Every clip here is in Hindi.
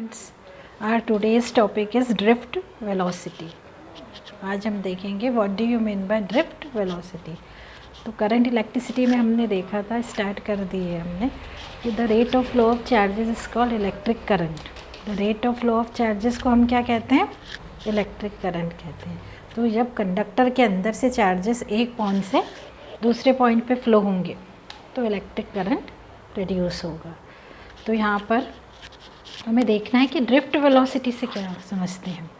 Students, our today's topic is drift velocity. आज हम देखेंगे what do you mean by drift velocity. तो करंट इलेक्ट्रिसिटी में हमने देखा था, स्टार्ट कर दी है हमने कि the rate of flow of charges is called electric current. The rate of flow of charges को हम क्या कहते हैं? इलेक्ट्रिक करंट कहते हैं। तो जब कंडक्टर के अंदर से चार्जेस एक पॉइंट से दूसरे पॉइंट पे फ्लो होंगे तो इलेक्ट्रिक करंट प्रोड्यूस होगा। तो यहाँ पर हमें देखना है कि ड्रिफ्ट वेलोसिटी से क्या समझते हैं।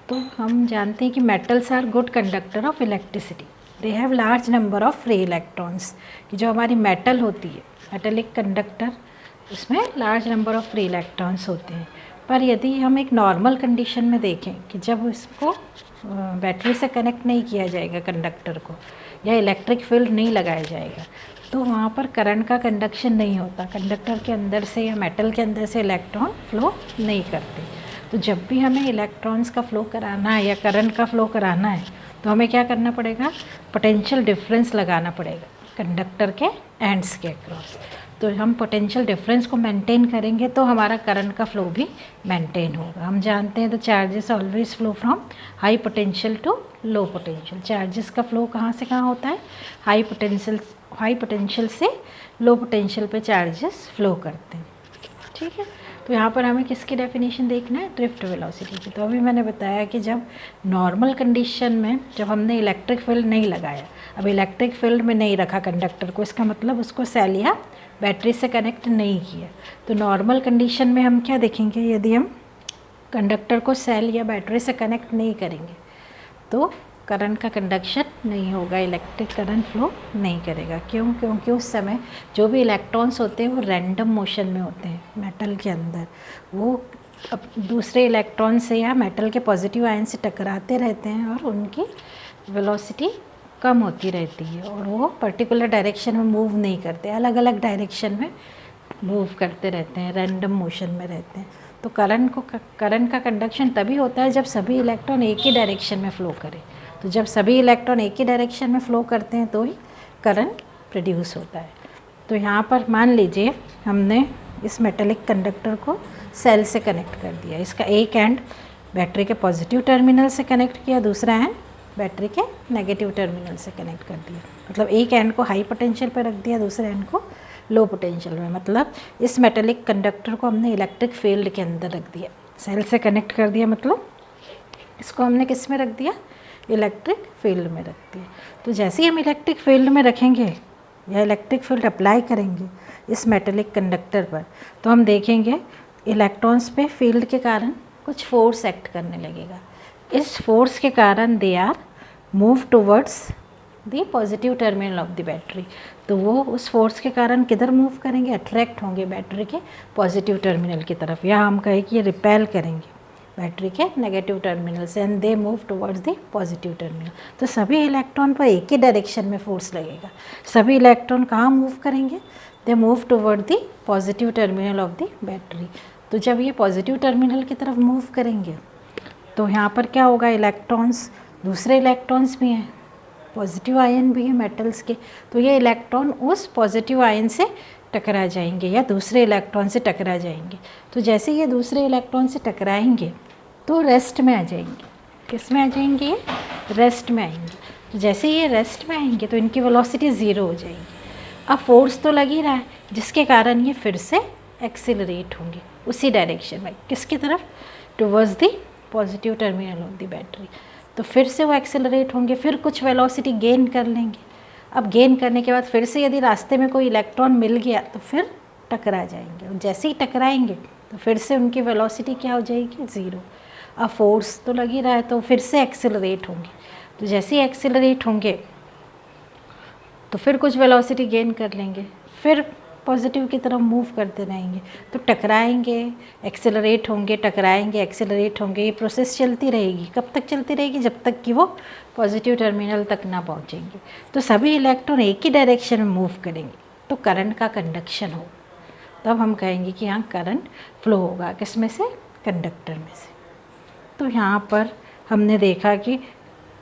तो हम जानते हैं कि metals are good conductor of electricity, they have large number of free electrons. कि जो हमारी मेटल होती है, मेटेलिक कंडक्टर, उसमें large number of free electrons होते हैं। पर यदि हम एक नॉर्मल कंडीशन में देखें कि जब इसको बैटरी से कनेक्ट नहीं किया जाएगा कंडक्टर को, या इलेक्ट्रिक फील्ड नहीं लगाया जाएगा, तो वहाँ पर करंट का कंडक्शन नहीं होता। कंडक्टर के अंदर से या मेटल के अंदर से इलेक्ट्रॉन फ्लो नहीं करते। तो जब भी हमें इलेक्ट्रॉन्स का फ्लो कराना है या करंट का फ्लो कराना है तो हमें क्या करना पड़ेगा? पोटेंशियल डिफरेंस लगाना पड़ेगा कंडक्टर के एंड्स के अक्रॉस। तो हम पोटेंशियल डिफरेंस को मेंटेन करेंगे तो हमारा करंट का फ्लो भी मेंटेन होगा। हम जानते हैं the charges always flow from high potential to low potential. Charges का फ्लो कहाँ से कहाँ होता है? हाई पोटेंशियल से लो पोटेंशियल पे चार्जेस फ्लो करते हैं। ठीक है, तो यहाँ पर हमें किसकी डेफिनेशन देखना है? ड्रिफ्ट वेलोसिटी की। तो अभी मैंने बताया कि जब नॉर्मल कंडीशन में जब हमने इलेक्ट्रिक फील्ड नहीं लगाया, अब इलेक्ट्रिक फील्ड में नहीं रखा कंडक्टर को, इसका मतलब उसको सेल या बैटरी से कनेक्ट नहीं किया, तो नॉर्मल कंडीशन में हम क्या देखेंगे? यदि हम कंडक्टर को सेल या बैटरी से कनेक्ट नहीं करेंगे तो करंट का कंडक्शन नहीं होगा, इलेक्ट्रिक करंट फ्लो नहीं करेगा। क्यों? क्योंकि उस समय जो भी इलेक्ट्रॉन्स होते हैं वो रैंडम मोशन में होते हैं मेटल के अंदर। वो अब दूसरे इलेक्ट्रॉन से या मेटल के पॉजिटिव आयन से टकराते रहते हैं और उनकी वेलोसिटी कम होती रहती है और वो पर्टिकुलर डायरेक्शन में मूव नहीं करते, अलग अलग डायरेक्शन में मूव करते रहते हैं, रैंडम मोशन में रहते हैं। तो करंट का कंडक्शन तभी होता है जब सभी इलेक्ट्रॉन एक ही डायरेक्शन में फ़्लो करें। तो जब सभी इलेक्ट्रॉन एक ही डायरेक्शन में फ़्लो करते हैं तो ही करंट प्रोड्यूस होता है। तो यहाँ पर मान लीजिए हमने इस मेटेलिक कंडक्टर को सेल से कनेक्ट कर दिया। इसका एक एंड बैटरी के पॉजिटिव टर्मिनल से कनेक्ट किया, दूसरा एंड बैटरी के नेगेटिव टर्मिनल से कनेक्ट कर दिया। मतलब एक एंड को हाई पोटेंशियल पर रख दिया, दूसरे एंड को लो पोटेंशियल में। मतलब इस मेटेलिक कंडक्टर को हमने इलेक्ट्रिक फील्ड के अंदर रख दिया, सेल से कनेक्ट कर दिया, मतलब इसको हमने किस में रख दिया? इलेक्ट्रिक फील्ड में रख दिया। तो जैसे ही हम इलेक्ट्रिक फील्ड में रखेंगे या इलेक्ट्रिक फील्ड अप्लाई करेंगे इस मेटेलिक कंडक्टर पर, तो हम देखेंगे इलेक्ट्रॉन्स पे फील्ड के कारण कुछ फोर्स एक्ट करने लगेगा। इस फोर्स के कारण they are move towards the positive terminal of the battery. तो वो उस फोर्स के कारण किधर मूव करेंगे? अट्रैक्ट होंगे बैटरी के पॉजिटिव टर्मिनल की तरफ, या हम कहें कि ये रिपेल करेंगे बैटरी के नेगेटिव टर्मिनल से, and they move towards the positive terminal. तो सभी इलेक्ट्रॉन पर एक ही डायरेक्शन में फोर्स लगेगा। सभी इलेक्ट्रॉन कहाँ मूव करेंगे? They move toward the positive terminal of the battery. तो जब ये पॉजिटिव टर्मिनल की तरफ मूव करेंगे तो यहाँ पर क्या होगा? इलेक्ट्रॉन्स, दूसरे इलेक्ट्रॉन्स भी हैं, पॉजिटिव आयन भी है मेटल्स के, तो ये इलेक्ट्रॉन उस पॉजिटिव आयन से टकरा जाएंगे या दूसरे इलेक्ट्रॉन से टकरा जाएंगे। तो जैसे ये दूसरे इलेक्ट्रॉन से टकराएंगे तो रेस्ट में आ जाएंगे। किस में आ जाएंगे? ये रेस्ट में आएंगे। तो जैसे ये रेस्ट में आएंगे तो इनकी वेलोसिटी ज़ीरो हो जाएगी। अब फोर्स तो लग ही रहा है जिसके कारण ये फिर से एक्सिलरेट होंगे उसी डायरेक्शन में, किसकी तरफ? Towards the positive terminal of the battery. तो फिर से वो एक्सिलरेट होंगे, फिर कुछ वेलोसिटी गेन कर लेंगे। अब गेन करने के बाद फिर से यदि रास्ते में कोई इलेक्ट्रॉन मिल गया तो फिर टकरा जाएंगे, और जैसे ही टकराएंगे तो फिर से उनकी वेलोसिटी क्या हो जाएगी? ज़ीरो। अब फोर्स तो लग ही रहा है तो फिर से एक्सिलरेट होंगे। तो जैसे ही एक्सिलरेट होंगे तो फिर कुछ वेलोसिटी गेन कर लेंगे, फिर पॉजिटिव की तरफ मूव करते रहेंगे। तो टकराएंगे, एक्सेलरेट होंगे, टकराएंगे, एक्सेलरेट होंगे, ये प्रोसेस चलती रहेगी। कब तक चलती रहेगी? जब तक कि वो पॉजिटिव टर्मिनल तक ना पहुंचेंगे। तो सभी इलेक्ट्रॉन एक ही डायरेक्शन में मूव करेंगे तो करंट का कंडक्शन हो, तब हम कहेंगे कि यहाँ करंट फ्लो होगा। किस में से? कंडक्टर में से। तो यहाँ पर हमने देखा कि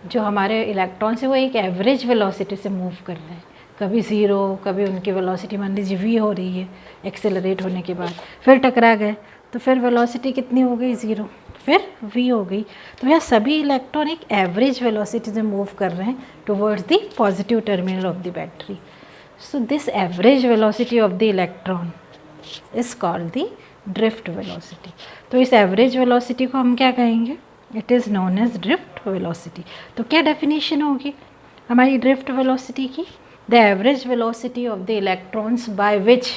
जो हमारे इलेक्ट्रॉन्स है वो एक एवरेज वेलोसिटी से मूव कर रहे हैं, कभी ज़ीरो, कभी उनकी वेलोसिटी मान लीजिए v हो रही है एक्सेलरेट होने के बाद, फिर टकरा गए तो फिर वेलोसिटी कितनी हो गई, 0, फिर v हो गई। तो यहाँ सभी इलेक्ट्रॉन एक एवरेज वेलोसिटी से मूव कर रहे हैं towards the positive terminal of the battery. So this average velocity of the electron is called the drift velocity. तो इस एवरेज वेलोसिटी को हम क्या कहेंगे, it is known as drift velocity. तो क्या डेफिनेशन होगी हमारी ड्रिफ्ट वेलोसिटी की, the average velocity of the electrons by which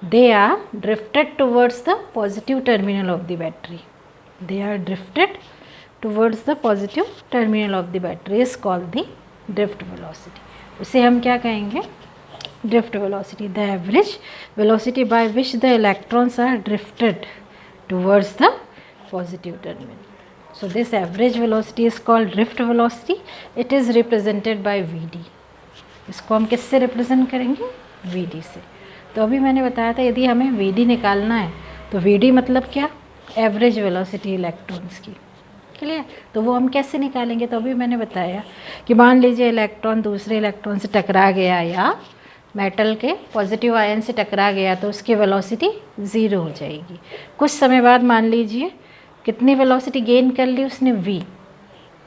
they are drifted towards the positive terminal of the battery. They are drifted towards the positive terminal of the battery is called the drift velocity. उसे हम क्या कहेंगे, drift velocity, the average velocity by which the electrons are drifted towards the positive terminal. So this average velocity is called drift velocity. It is represented by Vd. इसको हम किससे रिप्रेजेंट करेंगे, Vd से। तो अभी मैंने बताया था यदि हमें Vd निकालना है तो Vd मतलब क्या, एवरेज वेलोसिटी इलेक्ट्रॉन्स की, क्लियर। तो वो हम कैसे निकालेंगे, तो अभी मैंने बताया कि मान लीजिए इलेक्ट्रॉन दूसरे इलेक्ट्रॉन से टकरा गया या मेटल के पॉजिटिव आयन से टकरा गया तो उसकी वेलोसिटी 0 हो जाएगी। कुछ समय बाद मान लीजिए कितनी वेलोसिटी गेन कर ली उसने, v,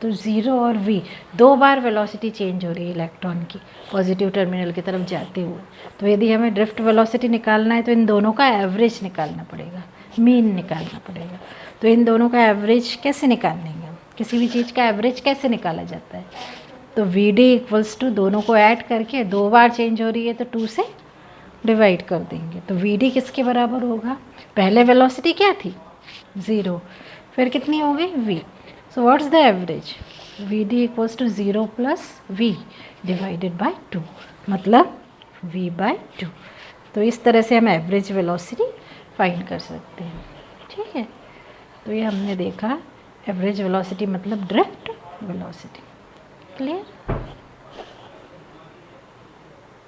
तो 0 और v दो बार वेलोसिटी चेंज हो रही है इलेक्ट्रॉन की पॉजिटिव टर्मिनल की तरफ जाते हुए। तो यदि हमें ड्रिफ्ट वेलोसिटी निकालना है तो इन दोनों का एवरेज निकालना पड़ेगा, मीन निकालना पड़ेगा। तो इन दोनों का एवरेज कैसे निकालेंगे, किसी भी चीज़ का एवरेज कैसे निकाला जाता है, तो Vd इक्वल्स टू दोनों को ऐड करके, दो बार चेंज हो रही है तो 2 से डिवाइड कर देंगे। तो Vd किसके बराबर होगा, पहले वेलोसिटी क्या थी 0, फिर कितनी हो गई v। So what's the average, Vd equals to 0 plus v divided by 2, मतलब v बाय 2। तो इस तरह से हम एवरेज वेलोसिटी फाइंड कर सकते हैं, ठीक है। तो ये हमने देखा एवरेज वेलोसिटी मतलब ड्रिफ्ट वेलोसिटी, क्लियर।